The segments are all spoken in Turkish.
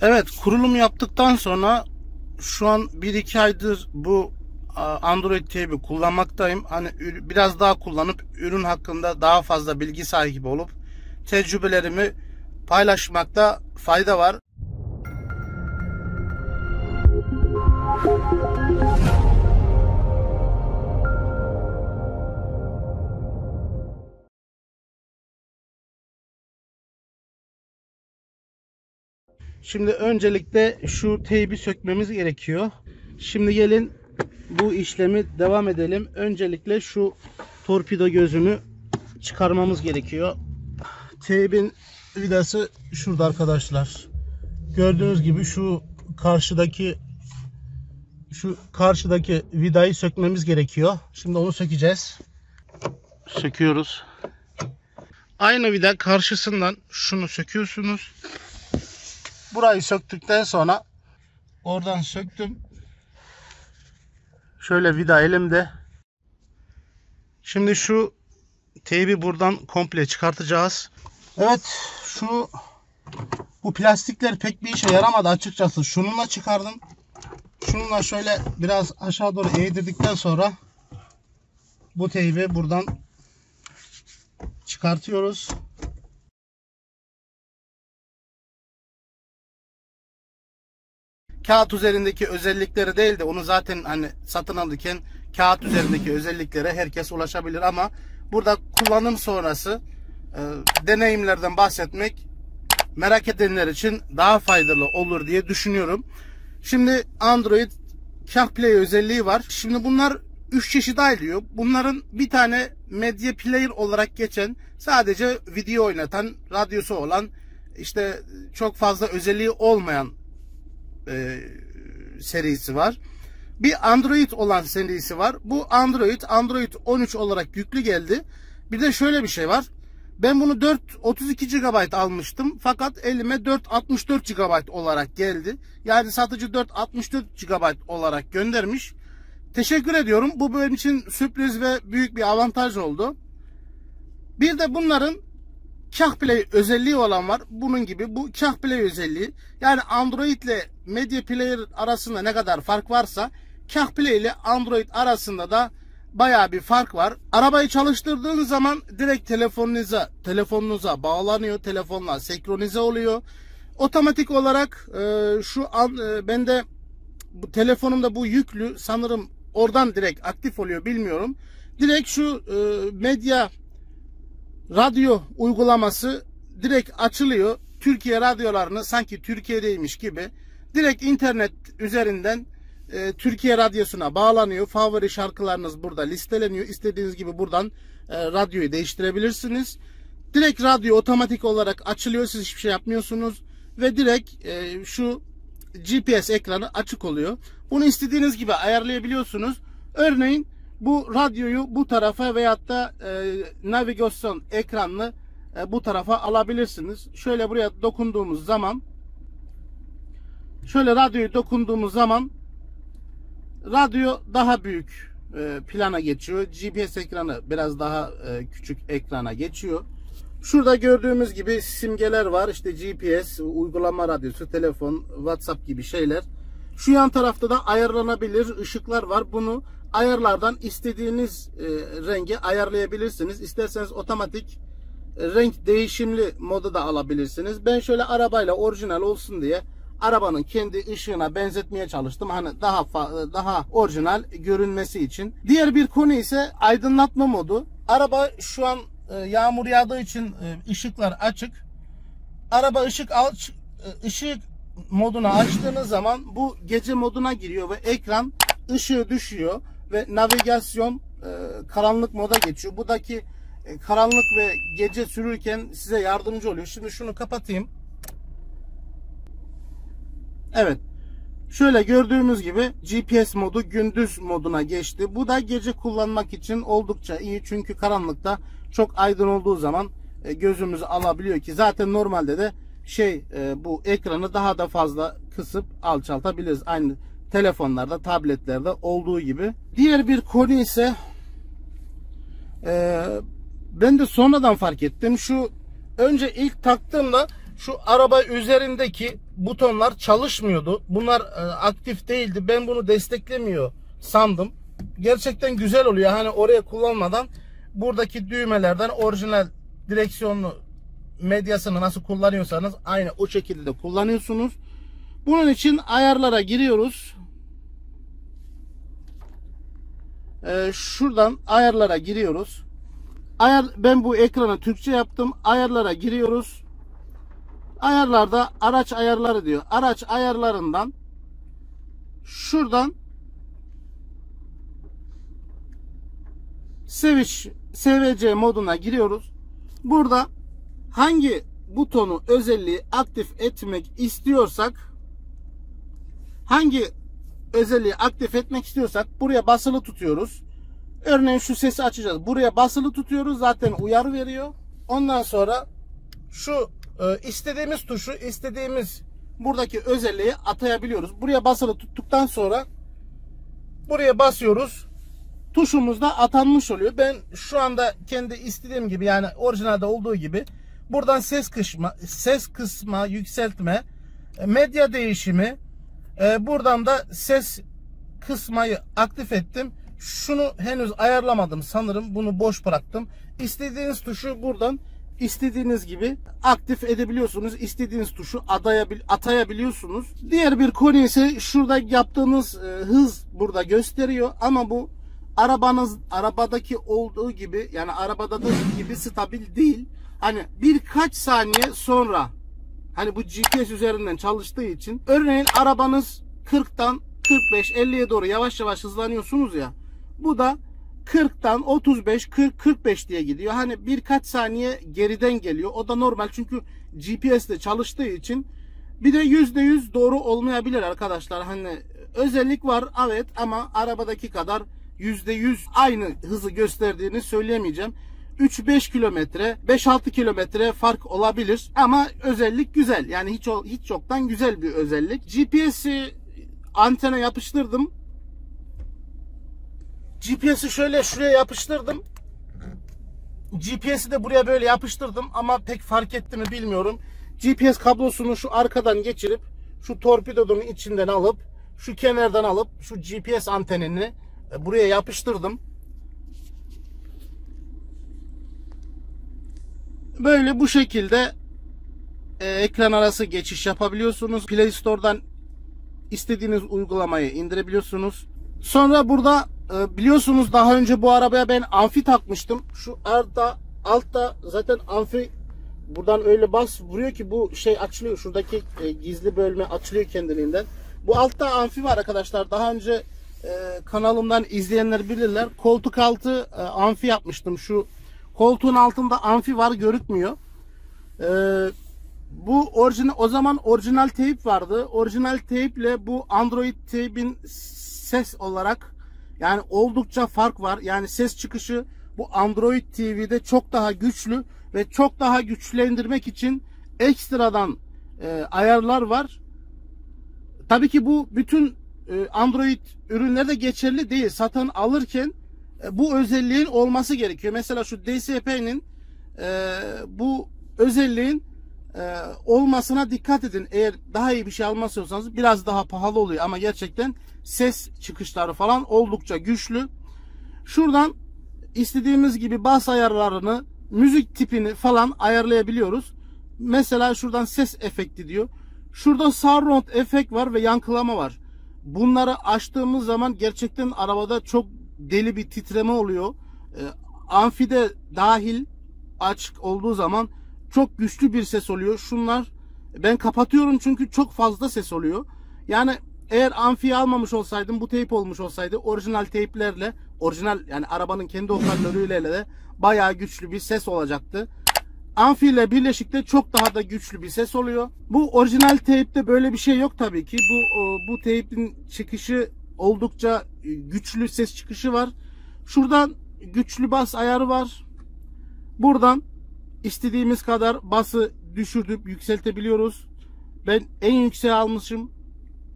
Evet, kurulum yaptıktan sonra şu an 1-2 aydır bu Android TV'yi kullanmaktayım. Hani biraz daha kullanıp ürün hakkında daha fazla bilgi sahibi olup tecrübelerimi paylaşmakta fayda var. Şimdi öncelikle şu teybi sökmemiz gerekiyor. Şimdi gelin bu işlemi devam edelim. Öncelikle şu torpido gözünü çıkarmamız gerekiyor. Teybin vidası şurada arkadaşlar. Gördüğünüz gibi şu karşıdaki vidayı sökmemiz gerekiyor. Şimdi onu sökeceğiz. Söküyoruz. Aynı vida karşısından şunu söküyorsunuz. Burayı söktükten sonra oradan söktüm. Şöyle vida elimde. Şimdi şu teybi buradan komple çıkartacağız. Evet, bu plastikler pek bir işe yaramadı açıkçası. Şununla çıkardım. Şununla şöyle biraz aşağı doğru eğdirdikten sonra bu teybi buradan çıkartıyoruz. Kağıt üzerindeki özellikleri değil de onu zaten hani satın alırken kağıt üzerindeki özelliklere herkes ulaşabilir ama burada kullanım sonrası deneyimlerden bahsetmek merak edenler için daha faydalı olur diye düşünüyorum. Şimdi Android CarPlay özelliği var. Şimdi bunlar 3 çeşit ayrılıyor. Bunların bir tane Media Player olarak geçen, sadece video oynatan, radyosu olan, işte çok fazla özelliği olmayan serisi var. Bir Android olan serisi var. Bu Android 13 olarak yüklü geldi. Bir de şöyle bir şey var. Ben bunu 32 GB almıştım. Fakat elime 64 GB olarak geldi. Yani satıcı 64 GB olarak göndermiş. Teşekkür ediyorum. Bu benim için sürpriz ve büyük bir avantaj oldu. Bir de bunların CarPlay özelliği olan var. Bunun gibi bu CarPlay özelliği. Yani Android ile Media Player arasında ne kadar fark varsa CarPlay ile Android arasında da bayağı bir fark var. Arabayı çalıştırdığınız zaman direkt telefonunuza bağlanıyor. Telefonla senkronize oluyor. Otomatik olarak bende bu telefonumda bu yüklü, sanırım oradan direkt aktif oluyor, bilmiyorum. Direkt şu medya radyo uygulaması direkt açılıyor. Türkiye radyolarını sanki Türkiye'deymiş gibi direkt internet üzerinden Türkiye radyosuna bağlanıyor. Favori şarkılarınız burada listeleniyor. İstediğiniz gibi buradan radyoyu değiştirebilirsiniz. Direkt radyo otomatik olarak açılıyor. Siz hiçbir şey yapmıyorsunuz. Ve direkt şu GPS ekranı açık oluyor. Bunu istediğiniz gibi ayarlayabiliyorsunuz. Örneğin bu radyoyu bu tarafa veyahut da navigasyon ekranını bu tarafa alabilirsiniz. Şöyle buraya dokunduğumuz zaman, şöyle radyoyu dokunduğumuz zaman radyo daha büyük plana geçiyor. GPS ekranı biraz daha küçük ekrana geçiyor. Şurada gördüğümüz gibi simgeler var. İşte GPS, uygulama radyosu, telefon, WhatsApp gibi şeyler. Şu yan tarafta da ayarlanabilir ışıklar var. Bunu ayarlardan istediğiniz rengi ayarlayabilirsiniz. İsterseniz otomatik renk değişimli modu da alabilirsiniz. Ben şöyle arabayla orijinal olsun diye arabanın kendi ışığına benzetmeye çalıştım. Hani daha orijinal görünmesi için. Diğer bir konu ise aydınlatma modu. Araba şu an yağmur yağdığı için ışıklar açık. Araba ışık moduna açtığınız zaman bu gece moduna giriyor ve ekran ışığı düşüyor ve navigasyon karanlık moda geçiyor. Buradaki karanlık ve gece sürürken size yardımcı oluyor. Şimdi şunu kapatayım. Evet. Şöyle gördüğümüz gibi GPS modu gündüz moduna geçti. Bu da gece kullanmak için oldukça iyi. Çünkü karanlıkta çok aydın olduğu zaman gözümüzü alabiliyor ki zaten normalde de bu ekranı daha da fazla kısıp alçaltabiliriz. Aynı telefonlarda, tabletlerde olduğu gibi. Diğer bir konu ise ben de sonradan fark ettim. Önce ilk taktığımda Şu araba üzerindeki butonlar çalışmıyordu. Bunlar aktif değildi. Ben bunu desteklemiyor sandım. Gerçekten güzel oluyor. Hani oraya kullanmadan buradaki düğmelerden orijinal direksiyonlu medyasını nasıl kullanıyorsanız aynı o şekilde de kullanıyorsunuz. Bunun için ayarlara giriyoruz. Şuradan ayarlara giriyoruz. Ben bu ekranı Türkçe yaptım. Ayarlara giriyoruz. Ayarlarda araç ayarları diyor. Araç ayarlarından şuradan SVC moduna giriyoruz. Burada hangi butonu özelliği aktif etmek istiyorsak buraya basılı tutuyoruz. Örneğin şu sesi açacağız. Buraya basılı tutuyoruz. Zaten uyarı veriyor. Ondan sonra şu istediğimiz tuşu istediğimiz buradaki özelliği atayabiliyoruz. Buraya basılı tuttuktan sonra buraya basıyoruz. Tuşumuz da atanmış oluyor. Ben şu anda kendi istediğim gibi, yani orijinalde olduğu gibi buradan ses kısma, yükseltme, medya değişimi, buradan da ses kısmayı aktif ettim. Şunu henüz ayarlamadım sanırım. Bunu boş bıraktım. İstediğiniz tuşu buradan istediğiniz gibi aktif edebiliyorsunuz. İstediğiniz tuşu atayabiliyorsunuz. Diğer bir konu ise şurada yaptığınız hız burada gösteriyor. Ama bu arabadaki olduğu gibi, yani arabadaki gibi stabil değil. Hani birkaç saniye sonra, hani bu GPS üzerinden çalıştığı için, örneğin arabanız 40'tan 45-50'ye doğru yavaş yavaş hızlanıyorsunuz ya. Bu da 40'tan 35, 40, 45 diye gidiyor. Hani birkaç saniye geriden geliyor. O da normal, çünkü GPS ile çalıştığı için. Bir de %100 doğru olmayabilir arkadaşlar. Hani özellik var evet, ama arabadaki kadar %100 aynı hızı gösterdiğini söyleyemeyeceğim. 3-5 kilometre, 5-6 kilometre fark olabilir. Ama özellik güzel. Yani hiç yoktan güzel bir özellik. GPS'i antene yapıştırdım. GPS'i şöyle şuraya yapıştırdım. GPS'i de buraya böyle yapıştırdım ama pek fark etti mi bilmiyorum. GPS kablosunu şu arkadan geçirip şu torpidonun içinden alıp şu kenardan alıp şu GPS antenini buraya yapıştırdım. Böyle bu şekilde ekran arası geçiş yapabiliyorsunuz. Play Store'dan istediğiniz uygulamayı indirebiliyorsunuz. Sonra burada biliyorsunuz daha önce bu arabaya ben amfi takmıştım. Şu altta zaten amfi, buradan öyle vuruyor ki bu şey açılıyor. Şuradaki gizli bölme açılıyor kendiliğinden. Bu altta amfi var arkadaşlar. Daha önce kanalımdan izleyenler bilirler. Koltuk altı amfi yapmıştım. Şu koltuğun altında amfi var, görükmüyor. Bu o zaman orijinal teyp vardı. Orijinal teyple bu Android teybin ses olarak yani oldukça fark var. Yani ses çıkışı bu Android TV'de çok daha güçlü ve çok daha güçlendirmek için ekstradan ayarlar var. Tabii ki bu bütün Android ürünlerde geçerli değil. Satın alırken bu özelliğin olması gerekiyor. Mesela şu DSP'nin bu özelliğin olmasına dikkat edin. Eğer daha iyi bir şey almazsanız biraz daha pahalı oluyor ama gerçekten ses çıkışları falan oldukça güçlü. Şuradan istediğimiz gibi bas ayarlarını, müzik tipini falan ayarlayabiliyoruz. Mesela şuradan ses efekti diyor. Şurada surround efekt var ve yankılama var. Bunları açtığımız zaman gerçekten arabada çok deli bir titreme oluyor. Amfide dahil açık olduğu zaman çok güçlü bir ses oluyor. Şunlar ben kapatıyorum çünkü çok fazla ses oluyor. Yani eğer amfiyi almamış olsaydım, bu teyp olmuş olsaydı orijinal teyplerle, orijinal yani arabanın kendi hoparlörüyle de bayağı güçlü bir ses olacaktı. Amfi ile birleşikte çok daha da güçlü bir ses oluyor. Bu orijinal teypte böyle bir şey yok tabii ki. Bu teypin çıkışı oldukça güçlü ses çıkışı var. Şuradan güçlü bas ayarı var. Buradan istediğimiz kadar bası düşürüp yükseltebiliyoruz. Ben en yükseğe almışım.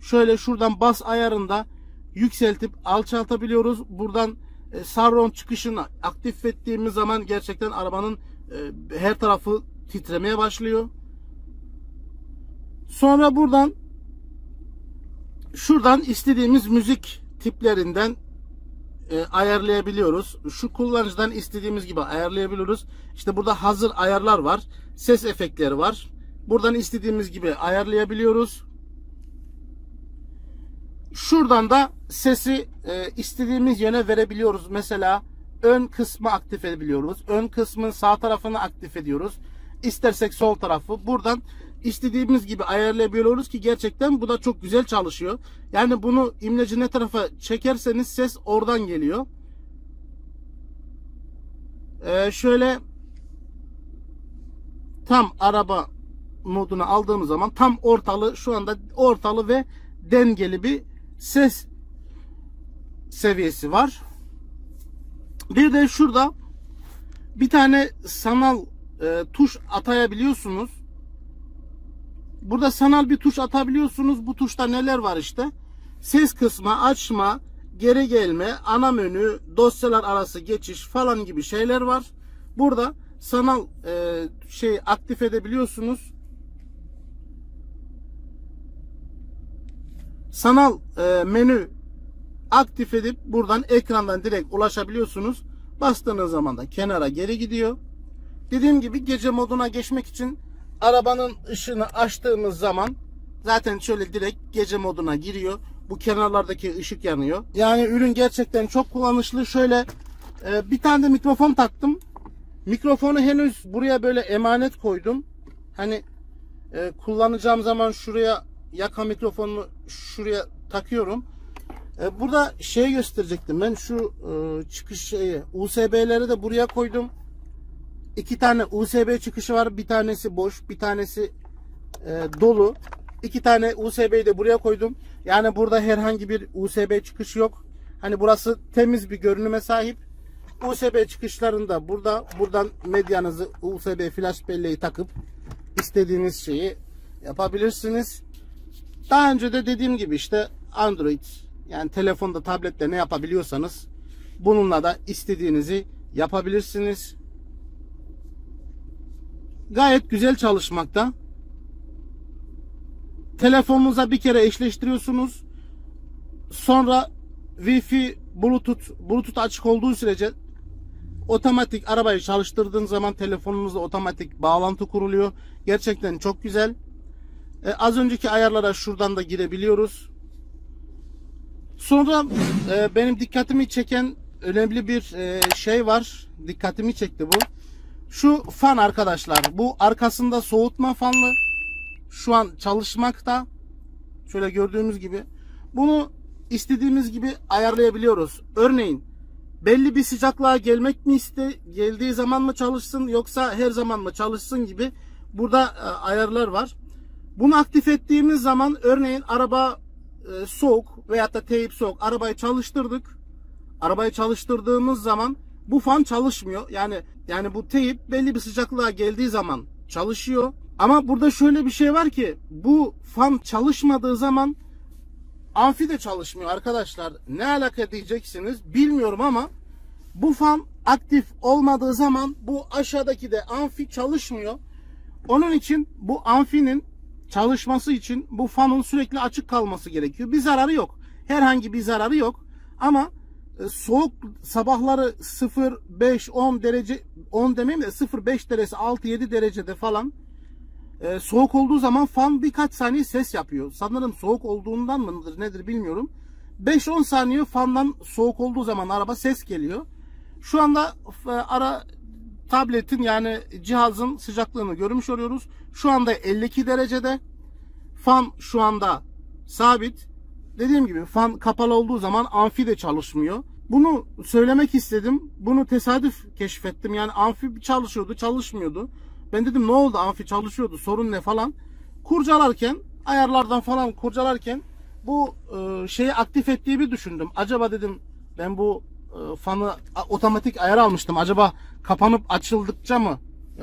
Şöyle şuradan bas ayarında yükseltip alçaltabiliyoruz. Buradan surround çıkışını aktif ettiğimiz zaman gerçekten arabanın her tarafı titremeye başlıyor. Sonra şuradan istediğimiz müzik tiplerinden ayarlayabiliyoruz. Şu kullanıcıdan istediğimiz gibi ayarlayabiliyoruz. İşte burada hazır ayarlar var. Ses efektleri var. Buradan istediğimiz gibi ayarlayabiliyoruz. Şuradan da sesi istediğimiz yöne verebiliyoruz. Mesela ön kısmı aktif edebiliyoruz. Ön kısmın sağ tarafını aktif ediyoruz. İstersek sol tarafı. Buradan istediğimiz gibi ayarlayabiliyoruz ki gerçekten bu da çok güzel çalışıyor. Yani bunu imleci ne tarafa çekerseniz ses oradan geliyor. Şöyle tam araba moduna aldığımız zaman tam ortalı, şu anda ortalı ve dengeli bir ses seviyesi var. Bir de şurada bir tane sanal tuş atayabiliyorsunuz. Burada sanal bir tuş atabiliyorsunuz. Bu tuşta neler var işte? Ses kısma, açma, geri gelme, ana menü, dosyalar arası geçiş falan gibi şeyler var. Burada sanal aktif edebiliyorsunuz. Sanal menü aktif edip buradan ekrandan direkt ulaşabiliyorsunuz. Bastığınız zaman da kenara geri gidiyor. Dediğim gibi gece moduna geçmek için arabanın ışığını açtığımız zaman zaten şöyle direkt gece moduna giriyor. Bu kenarlardaki ışık yanıyor. Yani ürün gerçekten çok kullanışlı. Şöyle bir tane de mikrofon taktım. Mikrofonu henüz buraya böyle emanet koydum. Hani kullanacağım zaman şuraya yaka mikrofonunu şuraya takıyorum. Burada şey gösterecektim ben, şu çıkış şeyi, USB'leri de buraya koydum. 2 tane USB çıkışı var. Bir tanesi boş, bir tanesi dolu. 2 tane USB'yi de buraya koydum. Yani burada herhangi bir USB çıkışı yok. Hani burası temiz bir görünüme sahip. USB çıkışlarını da burada. Buradan medyanızı, USB flash belleği takıp istediğiniz şeyi yapabilirsiniz. Daha önce de dediğim gibi işte Android, yani telefonda, tablette ne yapabiliyorsanız bununla da istediğinizi yapabilirsiniz. Gayet güzel çalışmakta. Telefonunuza bir kere eşleştiriyorsunuz. Sonra Wi-Fi, Bluetooth açık olduğu sürece otomatik arabayı çalıştırdığın zaman telefonunuzla otomatik bağlantı kuruluyor. Gerçekten çok güzel. Az önceki ayarlara şuradan da girebiliyoruz. Sonra benim dikkatimi çeken önemli bir şey var. Dikkatimi çekti bu. Şu fan arkadaşlar. Bu arkasında soğutma fanlı. Şu an çalışmakta. Şöyle gördüğümüz gibi. Bunu istediğimiz gibi ayarlayabiliyoruz. Örneğin belli bir sıcaklığa geldiği zaman mı çalışsın yoksa her zaman mı çalışsın gibi burada ayarlar var. Bunu aktif ettiğimiz zaman örneğin araba soğuk veyahut da teyip soğuk, arabayı çalıştırdık. Arabayı çalıştırdığımız zaman bu fan çalışmıyor. Yani bu teyip belli bir sıcaklığa geldiği zaman çalışıyor. Ama burada şöyle bir şey var ki bu fan çalışmadığı zaman amfi de çalışmıyor arkadaşlar. Ne alaka diyeceksiniz bilmiyorum ama bu fan aktif olmadığı zaman bu aşağıdaki de amfi çalışmıyor. Onun için bu amfinin çalışması için bu fanın sürekli açık kalması gerekiyor. Bir zararı yok. Herhangi bir zararı yok. Ama soğuk sabahları 0-5-10 derece, 10 demeyeyim de 0-5 derece, 6-7 derecede falan soğuk olduğu zaman fan birkaç saniye ses yapıyor. Sanırım soğuk olduğundan mıdır nedir bilmiyorum. 5-10 saniye fandan soğuk olduğu zaman araba ses geliyor. Şu anda tabletin yani cihazın sıcaklığını görmüş oluyoruz. Şu anda 52 derecede. Fan şu anda sabit. Dediğim gibi fan kapalı olduğu zaman amfi de çalışmıyor. Bunu söylemek istedim. Bunu tesadüf keşfettim. Yani amfi çalışıyordu, çalışmıyordu. Ben dedim ne oldu, amfi çalışıyordu, sorun ne falan. Kurcalarken, ayarlardan falan kurcalarken bu şeyi aktif ettiğimi düşündüm. Acaba dedim ben bu fanı otomatik ayar almıştım. Acaba kapanıp açıldıkça mı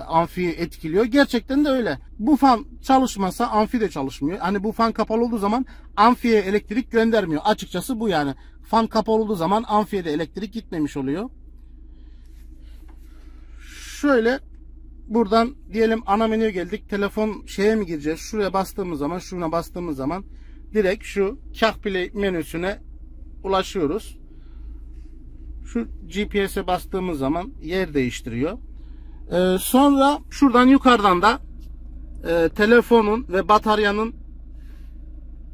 amfiyi etkiliyor? Gerçekten de öyle. Bu fan çalışmasa amfi de çalışmıyor. Hani bu fan kapalı olduğu zaman amfiye elektrik göndermiyor. Açıkçası bu yani. Fan kapalı olduğu zaman amfiye de elektrik gitmemiş oluyor. Şöyle buradan diyelim ana menüye geldik. Telefon şeye mi gireceğiz? Şuraya bastığımız zaman, şuna bastığımız zaman direkt şu Kah Play menüsüne ulaşıyoruz. Şu GPS'e bastığımız zaman yer değiştiriyor. Sonra şuradan yukarıdan da telefonun ve bataryanın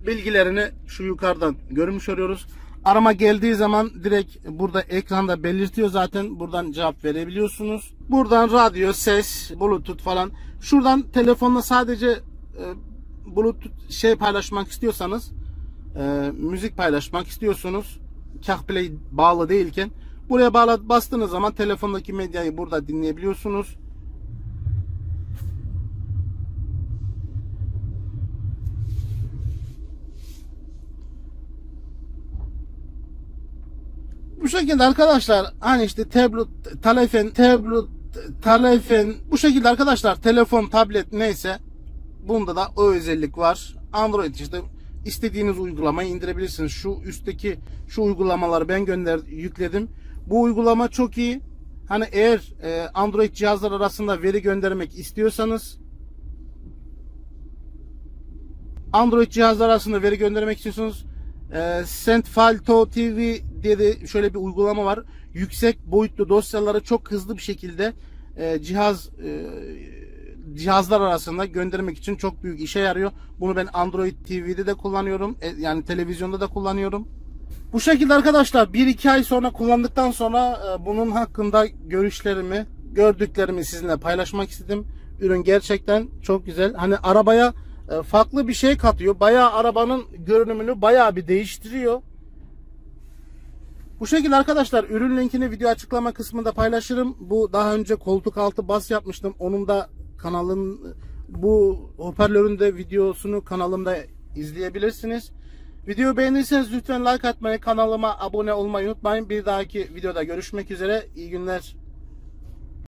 bilgilerini şu yukarıdan görmüş oluyoruz. Arama geldiği zaman direkt burada ekranda belirtiyor zaten. Buradan cevap verebiliyorsunuz. Buradan radyo, ses, bluetooth falan. Şuradan telefonla sadece bluetooth paylaşmak istiyorsanız, müzik paylaşmak istiyorsunuz, Kah Play bağlı değilken buraya bastığınız zaman telefondaki medyayı burada dinleyebiliyorsunuz. Bu şekilde arkadaşlar, hani işte telefon bu şekilde arkadaşlar, telefon, tablet neyse bunda da o özellik var. Android işte istediğiniz uygulamayı indirebilirsiniz. Şu üstteki şu uygulamaları ben yükledim. Bu uygulama çok iyi. Hani eğer Android cihazlar arasında veri göndermek istiyorsanız, Sendfile TV diye de şöyle bir uygulama var. Yüksek boyutlu dosyaları çok hızlı bir şekilde cihazlar arasında göndermek için çok büyük işe yarıyor. Bunu ben Android TV'de de kullanıyorum. Yani televizyonda da kullanıyorum. Bu şekilde arkadaşlar 1-2 ay sonra kullandıktan sonra bunun hakkında görüşlerimi, gördüklerimi sizinle paylaşmak istedim. Ürün gerçekten çok güzel. Hani arabaya farklı bir şey katıyor. Bayağı arabanın görünümünü bayağı bir değiştiriyor. Bu şekilde arkadaşlar, ürün linkini video açıklama kısmında paylaşırım. Bu daha önce koltuk altı bas yapmıştım. Onun da bu hoparlörün de videosunu kanalımda izleyebilirsiniz. Videoyu beğenirseniz lütfen like atmayı, kanalıma abone olmayı unutmayın. Bir dahaki videoda görüşmek üzere. İyi günler.